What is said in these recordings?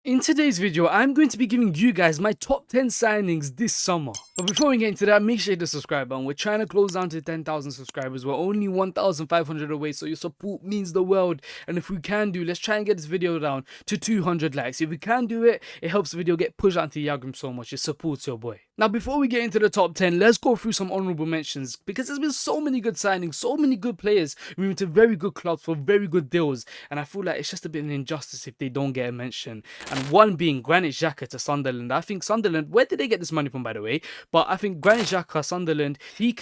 In today's video, I'm going to be giving you guys my top 10 signings this summer. But before we get into that, make sure you hit the subscribe button. We're trying to close down to 10,000 subscribers. We're only 1,500 away, so your support means the world. And if we can do, let's try and get this video down to 200 likes. If we can do it, it helps the video get pushed out into the algorithm so much. It supports your boy. Now, before we get into the top 10, let's go through some honorable mentions, because there's been so many good signings, so many good players moving to very good clubs for very good deals. And I feel like it's just a bit of an injustice if they don't get a mention. And one being Granit Xhaka to Sunderland. I think Sunderland, where did they get this money from, by the way? But I think Granit Xhaka, Sunderland, he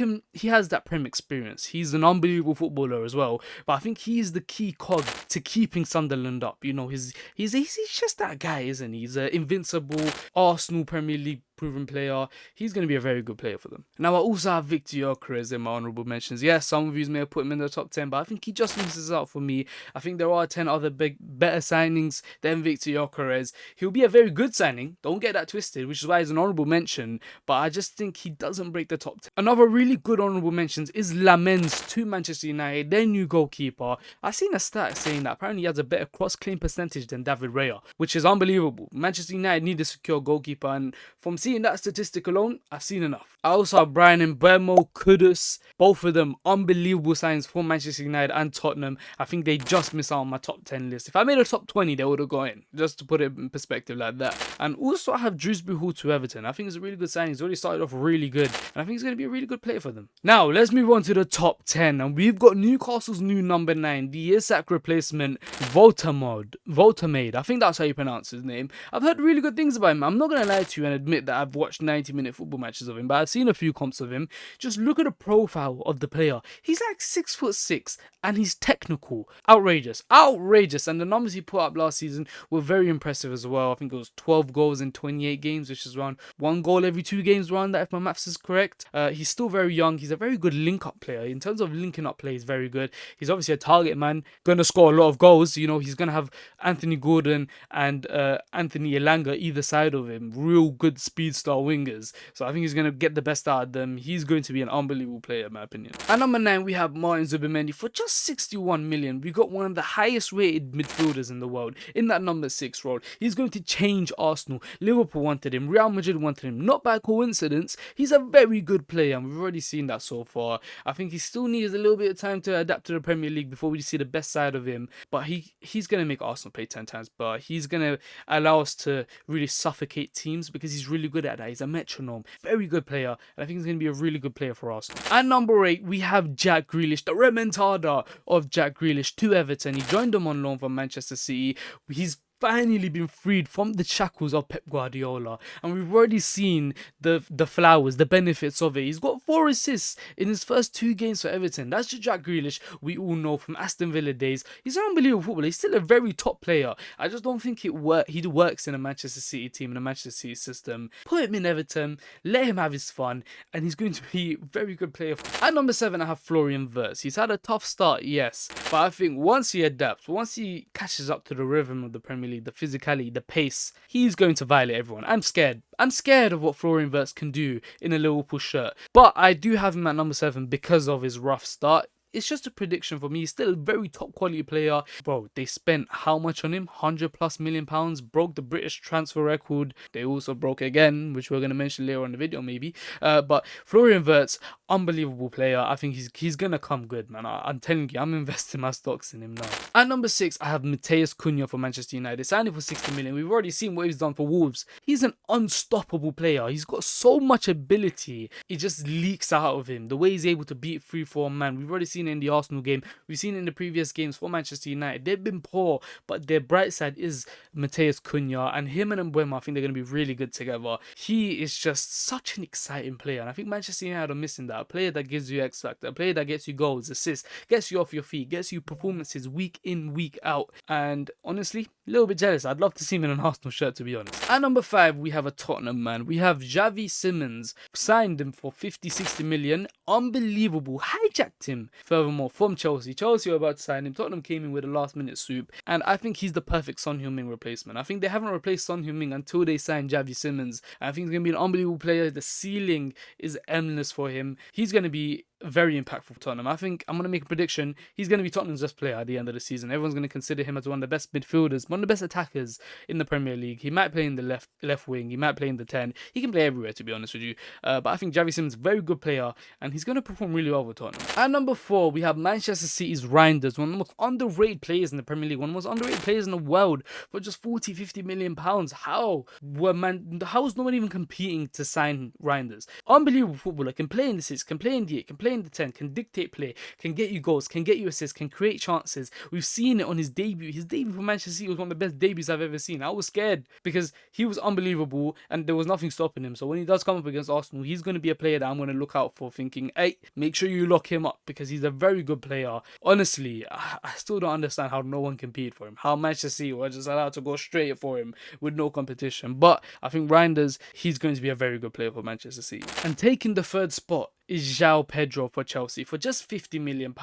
has that Prem experience. He's an unbelievable footballer as well. But I think he's the key cog to keeping Sunderland up. You know, he's just that guy, isn't he? He's an invincible Arsenal Premier League proven player. He's going to be a very good player for them. Now, I also have Victor Gyökeres in my honorable mentions. Yes, some of you may have put him in the top 10, but I think he just misses out for me. I think there are 10 other better signings than Victor Gyökeres. He'll be a very good signing, don't get that twisted, which is why he's an honorable mention, but I just think he doesn't break the top 10. Another really good honorable mentions is Lamens to Manchester United, their new goalkeeper. I've seen a stat saying that apparently he has a better cross-claim percentage than David Raya, which is unbelievable. Manchester United need a secure goalkeeper, and from seeing that statistic alone, I've seen enough. I also have Brian Mbeumo, Kudus, both of them unbelievable signs for Manchester United and Tottenham. I think they just miss out on my top 10 list. If I made a top 20, they would have gone in, just to put it in perspective like that. And also I have Dewsbury Hall to Everton. I think it's a really good signing. He's already started off really good, and I think he's going to be a really good player for them. Now, let's move on to the top 10, and we've got Newcastle's new number 9, the Isak replacement, Voltamade. I think that's how you pronounce his name. I've heard really good things about him. I'm not going to lie to you and admit that I've watched 90-minute football matches of him, but I've seen a few comps of him. Just look at the profile of the player. He's like 6'6", and he's technical. Outrageous. And the numbers he put up last season were very impressive as well. I think it was 12 goals in 28 games, which is around 1 goal every 2 games around that, if my maths is correct. He's still very young. He's a very good link-up player. In terms of linking up play, he's very good. He's obviously a target man, going to score a lot of goals. You know, he's going to have Anthony Gordon and Anthony Elanga either side of him. Real good speed star wingers. So I think he's going to get the best out of them. He's going to be an unbelievable player, in my opinion. At number 9, we have Martin Zubimendi for just 61 million. We got one of the highest rated midfielders in the world in that number 6 role. He's going to change Arsenal. Liverpool wanted him. Real Madrid wanted him. Not by coincidence. He's a very good player, and we've already seen that so far. I think he still needs a little bit of time to adapt to the Premier League before we see the best side of him. But he's going to make Arsenal play 10 times. But he's going to allow us to really suffocate teams because he's really good at that. He's a metronome. Very good player. And I think he's going to be a really good player for Arsenal. At number 8, we have Jack Grealish, the remontada of Jack Grealish to Everton. He joined them on loan from Manchester City. He's finally been freed from the shackles of Pep Guardiola, and we've already seen the flowers, the benefits of it. He's got 4 assists in his first 2 games for Everton. That's just Jack Grealish, we all know from Aston Villa days. He's an unbelievable footballer. He's still a very top player. I just don't think he works in a Manchester City team, in a Manchester City system. Put him in Everton, let him have his fun, and he's going to be a very good player. At number 7, I have Florian Wirtz. He's had a tough start, yes, but I think once he adapts, once he catches up to the rhythm of the Premier League, the physicality, the pace, he's going to violate everyone. I'm scared of what Florian Wirtz can do in a Liverpool shirt. But I do have him at number 7 because of his rough start. It's just a prediction for me. He's still a very top quality player. Bro, they spent how much on him? £100+ million. Broke the British transfer record. They also broke again, which we're going to mention later on in the video maybe. But Florian Wirtz, unbelievable player. I think he's going to come good, man. I'm telling you, I'm investing my stocks in him now. At number 6, I have Matheus Cunha for Manchester United. They signed him for 60 million. We've already seen what he's done for Wolves. He's an unstoppable player. He's got so much ability. It just leaks out of him. The way he's able to beat 3-4 man. We've already seen in the Arsenal game. We've seen in the previous games for Manchester United. They've been poor, but their bright side is Matheus Cunha, and him and Mbeumo, I think they're going to be really good together. He is just such an exciting player, and I think Manchester United are missing that. A player that gives you X factor, a player that gets you goals, assists, gets you off your feet, gets you performances week in, week out. And honestly, a little bit jealous. I'd love to see him in an Arsenal shirt, to be honest. At number 5, we have a Tottenham man. We have Xavi Simons. Signed him for 50-60 million. Unbelievable. Hijacked him. Furthermore, from Chelsea. Chelsea were about to sign him. Tottenham came in with a last-minute swoop. And I think he's the perfect Son Heung-min replacement. I think they haven't replaced Son Heung-min until they signed Xavi Simons. And I think he's going to be an unbelievable player. The ceiling is endless for him. He's going to be very impactful for Tottenham. I think I'm going to make a prediction. He's going to be Tottenham's best player at the end of the season. Everyone's going to consider him as one of the best midfielders, one of the best attackers in the Premier League. He might play in the left wing, he might play in the 10. He can play everywhere, to be honest with you. But I think Javi Simmons, very good player, and he's going to perform really well with Tottenham. At number 4, we have Manchester City's Reinders, one of the most underrated players in the Premier League, one of the most underrated players in the world, for just 40-50 million pounds. How is no one even competing to sign Reinders? Unbelievable footballer, can play in the 6, can play in the 8, can play in the 10, can dictate play, can get you goals, can get you assists, can create chances. We've seen it on his debut. His debut for Manchester City was one of the best debuts I've ever seen. I was scared because he was unbelievable and there was nothing stopping him. So when he does come up against Arsenal, he's going to be a player that I'm going to look out for, thinking, hey, make sure you lock him up because he's a very good player. Honestly, I still don't understand how no one competed for him. How Manchester City were just allowed to go straight for him with no competition. But I think Reinders, he's going to be a very good player for Manchester City. And taking the third spot is João Pedro for Chelsea for just £50 million.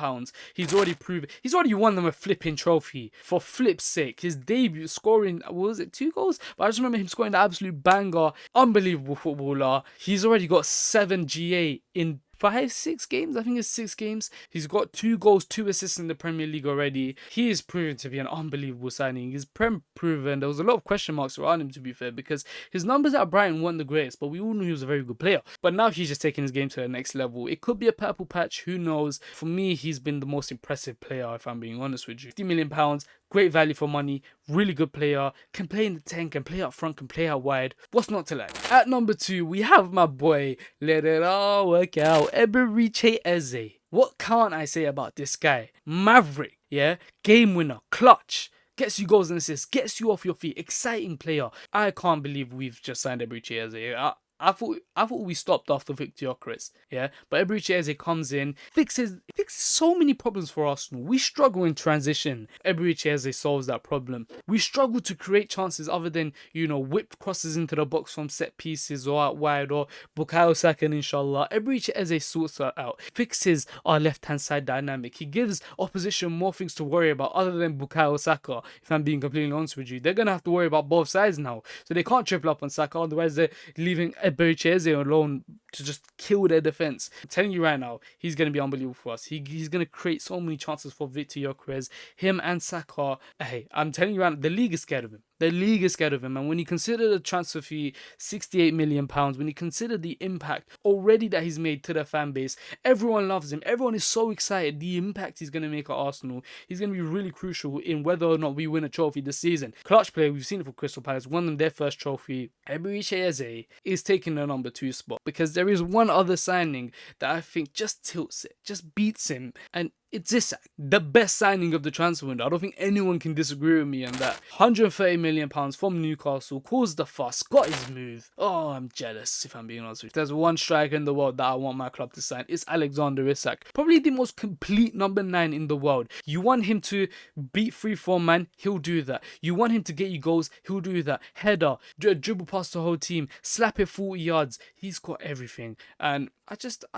He's already won them a flipping trophy. For flip's sake, his debut scoring, what was it, 2 goals? But I just remember him scoring the absolute banger. Unbelievable footballer. He's already got 7 GA in 6 games. I think it's 6 games. He's got 2 goals, 2 assists in the Premier League already. He is proven to be an unbelievable signing. He's proven. There was a lot of question marks around him, to be fair, because his numbers at Brighton weren't the greatest, but we all knew he was a very good player. But now he's just taking his game to the next level. It could be a purple patch, who knows? For me, he's been the most impressive player, if I'm being honest with you. £50 million, great value for money, really good player, can play in the 10, can play up front, can play out wide. What's not to like? At number 2, we have my boy, let it all work out, Eberechi Eze. What can't I say about this guy? Maverick, yeah? Game winner, clutch. Gets you goals and assists, gets you off your feet, exciting player. I can't believe we've just signed Eberechi Eze. I thought we stopped after Victor Gyökeres, yeah? But Eberechi Eze comes in, fixes so many problems for Arsenal. We struggle in transition. Eberechi Eze solves that problem. We struggle to create chances other than, whip crosses into the box from set pieces or out wide or Bukayo Saka, inshallah. Eberechi Eze sorts that out, fixes our left-hand side dynamic. He gives opposition more things to worry about other than Bukayo Saka, if I'm being completely honest with you. They're going to have to worry about both sides now. So they can't triple up on Saka, otherwise they're leaving Eberechi Eze alone to just kill their defense. I'm telling you right now, he's going to be unbelievable for us. He's going to create so many chances for Victor Gyökeres, him and Saka. Hey, I'm telling you right now, the league is scared of him. The league is scared of him. And when you consider the transfer fee, £68 million, when you consider the impact already that he's made to the fan base, everyone loves him. Everyone is so excited. The impact he's going to make at Arsenal, he's going to be really crucial in whether or not we win a trophy this season. Clutch player, we've seen it for Crystal Palace, won them their first trophy. Eberechi Eze is taking the number 2 spot because there is one other signing that I think just tilts it, just beats him, and it's Isak, the best signing of the transfer window. I don't think anyone can disagree with me on that. £130 million from Newcastle, caused the fuss, got his move. Oh, I'm jealous, if I'm being honest with you. There's one striker in the world that I want my club to sign. It's Alexander Isak. Probably the most complete number 9 in the world. You want him to beat 3-4 man, he'll do that. You want him to get you goals, he'll do that. Header, dribble past the whole team, slap it 40 yards. He's got everything. And I still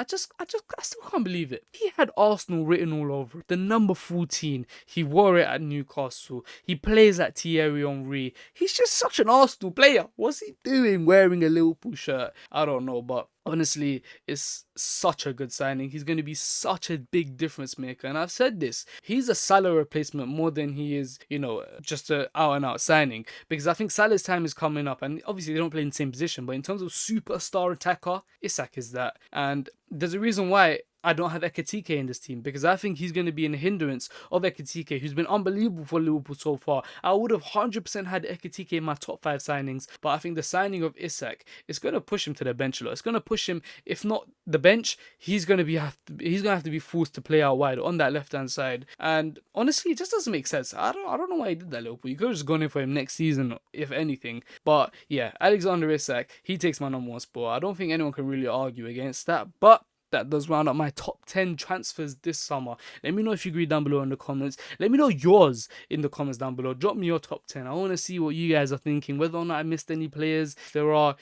can't believe it. He had Arsenal written all over it. The number 14, he wore it at Newcastle. He plays at Thierry Henry. He's just such an Arsenal player. What's he doing wearing a Liverpool shirt? I don't know, but honestly, it's such a good signing. He's going to be such a big difference maker. And I've said this, he's a Salah replacement more than he is, just an out-and-out signing. Because I think Salah's time is coming up. And obviously, they don't play in the same position. But in terms of superstar attacker, Isak is that. And there's a reason why I don't have Ekitike in this team, because I think he's going to be a hindrance of Ekitike, who's been unbelievable for Liverpool so far. I would have 100% had Ekitike in my top 5 signings, but I think the signing of Isak is going to push him to the bench a lot. It's going to push him, if not the bench, he's going to have to be forced to play out wide on that left-hand side. And honestly, it just doesn't make sense. I don't know why he did that, Liverpool. You could have just gone in for him next season, if anything. But yeah, Alexander Isak, he takes my number 1 spot. I don't think anyone can really argue against that, but that does round up my top 10 transfers this summer. Let me know if you agree down below in the comments. Let me know yours in the comments down below. Drop me your top 10. I want to see what you guys are thinking, whether or not I missed any players. If there are,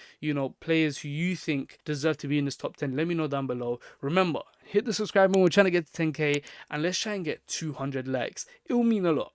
players who you think deserve to be in this top 10, let me know down below. Remember, hit the subscribe button. We're trying to get to 10k, and let's try and get 200 likes. It will mean a lot.